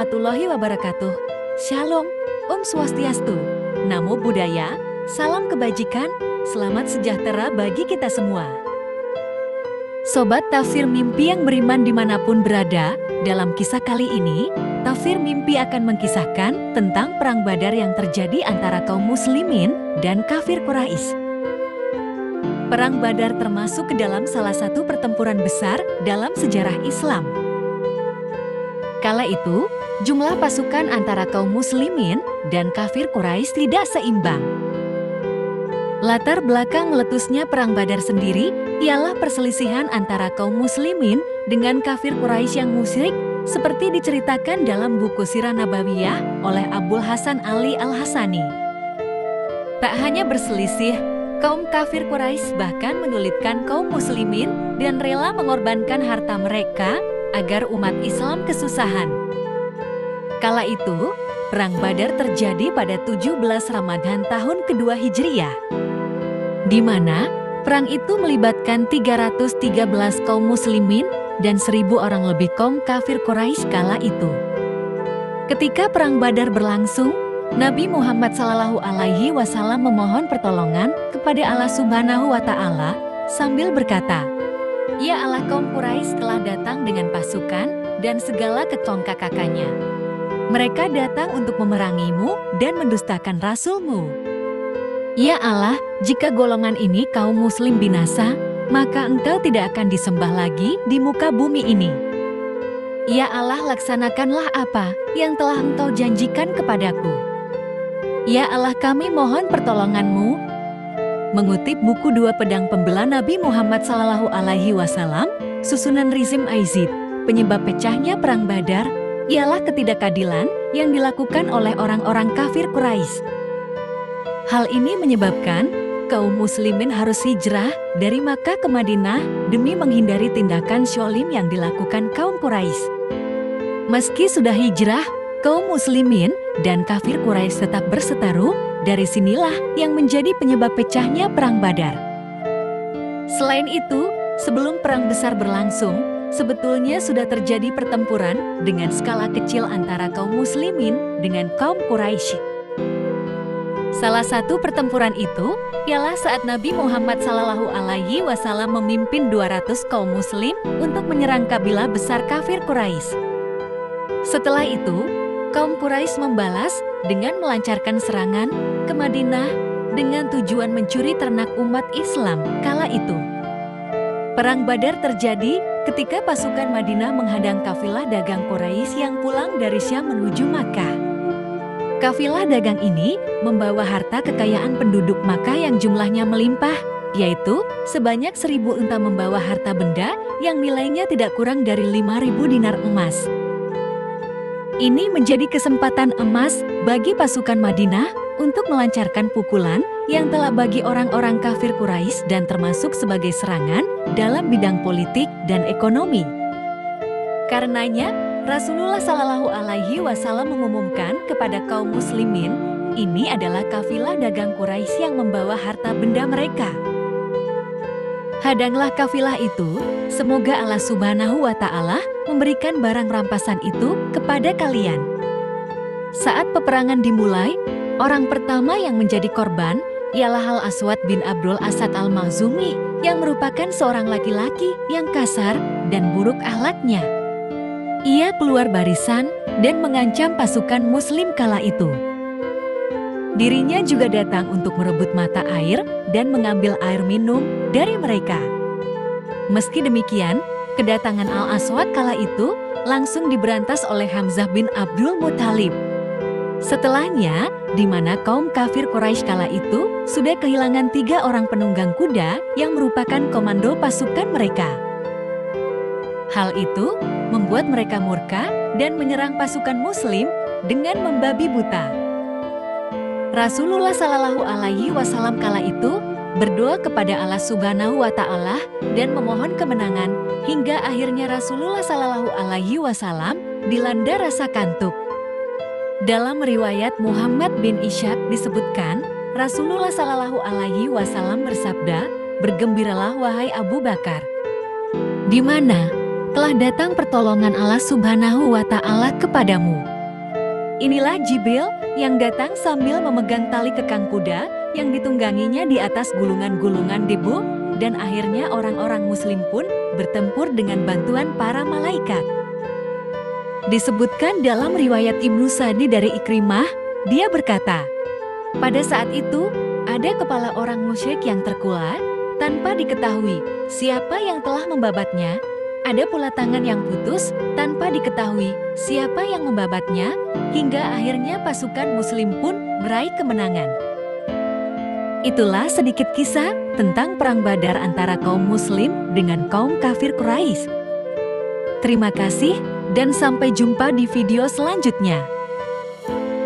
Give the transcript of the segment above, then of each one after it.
warahmatullahi wabarakatuh. Shalom, Om Swastiastu, Namo Buddhaya, salam kebajikan, selamat sejahtera bagi kita semua. Sobat Tafsir Mimpi yang beriman dimanapun berada, dalam kisah kali ini, Tafsir Mimpi akan mengkisahkan tentang Perang Badar yang terjadi antara kaum muslimin dan kafir Quraisy. Perang Badar termasuk ke dalam salah satu pertempuran besar dalam sejarah Islam. Kala itu, jumlah pasukan antara kaum muslimin dan kafir Quraisy tidak seimbang. Latar belakang meletusnya Perang Badar sendiri ialah perselisihan antara kaum muslimin dengan kafir Quraisy yang musyrik seperti diceritakan dalam buku Sirah Nabawiyah oleh Abul Hasan Ali Al-Hasani. Tak hanya berselisih, kaum kafir Quraisy bahkan menyulitkan kaum muslimin dan rela mengorbankan harta mereka agar umat Islam kesusahan. Kala itu, Perang Badar terjadi pada 17 Ramadan tahun kedua Hijriyah, di mana perang itu melibatkan 313 kaum muslimin dan 1.000 orang lebih kaum kafir Quraisy kala itu. Ketika Perang Badar berlangsung, Nabi Muhammad SAW memohon pertolongan kepada Allah Subhanahu wa Ta'ala sambil berkata, "Ya Allah, kaum Quraisy telah datang dengan pasukan dan segala kecongkak-kakannya. Mereka datang untuk memerangimu dan mendustakan Rasul-Mu. Ya Allah, jika golongan ini kaum muslim binasa, maka Engkau tidak akan disembah lagi di muka bumi ini. Ya Allah, laksanakanlah apa yang telah Engkau janjikan kepadaku. Ya Allah, kami mohon pertolongan-Mu." Mengutip buku Dua Pedang Pembela Nabi Muhammad SAW, susunan Rizim Aizid, penyebab pecahnya Perang Badar ialah ketidakadilan yang dilakukan oleh orang-orang kafir Quraisy. Hal ini menyebabkan kaum muslimin harus hijrah dari Makkah ke Madinah demi menghindari tindakan syolim yang dilakukan kaum Quraisy. Meski sudah hijrah, kaum muslimin dan kafir Quraisy tetap berseteru. Dari sinilah yang menjadi penyebab pecahnya Perang Badar. Selain itu, sebelum perang besar berlangsung, sebetulnya sudah terjadi pertempuran dengan skala kecil antara kaum muslimin dengan kaum Quraisy. Salah satu pertempuran itu ialah saat Nabi Muhammad SAW memimpin 200 kaum muslim untuk menyerang kabilah besar kafir Quraisy. Setelah itu, kaum Quraisy membalas dengan melancarkan serangan ke Madinah dengan tujuan mencuri ternak umat Islam kala itu. Perang Badar terjadi ketika pasukan Madinah menghadang kafilah dagang Quraisy yang pulang dari Syam menuju Makkah. Kafilah dagang ini membawa harta kekayaan penduduk Makkah yang jumlahnya melimpah, yaitu sebanyak 1.000 unta membawa harta benda yang nilainya tidak kurang dari 5.000 dinar emas. Ini menjadi kesempatan emas bagi pasukan Madinah untuk melancarkan pukulan yang telah bagi orang-orang kafir Quraisy dan termasuk sebagai serangan dalam bidang politik dan ekonomi. Karenanya, Rasulullah SAW mengumumkan kepada kaum muslimin, ini adalah kafilah dagang Quraisy yang membawa harta benda mereka. Hadanglah kafilah itu, semoga Allah Subhanahu wa Ta'ala memberikan barang rampasan itu kepada kalian. Saat peperangan dimulai, orang pertama yang menjadi korban ialah Al-Aswad bin Abdul Asad Al-Makhzumi yang merupakan seorang laki-laki yang kasar dan buruk akhlaknya. Ia keluar barisan dan mengancam pasukan muslim kala itu. Dirinya juga datang untuk merebut mata air dan mengambil air minum dari mereka. Meski demikian, kedatangan Al-Aswad kala itu langsung diberantas oleh Hamzah bin Abdul Muthalib. Setelahnya, di mana kaum kafir Quraisy kala itu sudah kehilangan 3 orang penunggang kuda yang merupakan komando pasukan mereka. Hal itu membuat mereka murka dan menyerang pasukan muslim dengan membabi buta. Rasulullah SAW kala itu berdoa kepada Allah Subhanahu wa Ta'ala dan memohon kemenangan hingga akhirnya Rasulullah SAW dilanda rasa kantuk. Dalam riwayat Muhammad bin Ishaq disebutkan, Rasulullah SAW bersabda, "Bergembiralah wahai Abu Bakar, di mana telah datang pertolongan Allah Subhanahu wa Ta'ala kepadamu." Inilah Jibril yang datang sambil memegang tali kekang kuda yang ditungganginya di atas gulungan-gulungan debu, dan akhirnya orang-orang muslim pun bertempur dengan bantuan para malaikat. Disebutkan dalam riwayat Ibnu Sa'di dari Ikrimah, dia berkata, pada saat itu, ada kepala orang musyrik yang terkulai, tanpa diketahui siapa yang telah membabatnya. Ada pula tangan yang putus, tanpa diketahui siapa yang membabatnya, hingga akhirnya pasukan muslim pun meraih kemenangan. Itulah sedikit kisah tentang perang Badar antara kaum muslim dengan kaum kafir Quraisy. Terima kasih dan sampai jumpa di video selanjutnya.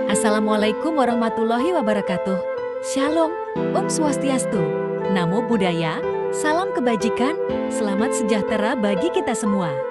Assalamualaikum warahmatullahi wabarakatuh. Shalom, Om Swastiastu, Namo Buddhaya, salam kebajikan, selamat sejahtera bagi kita semua.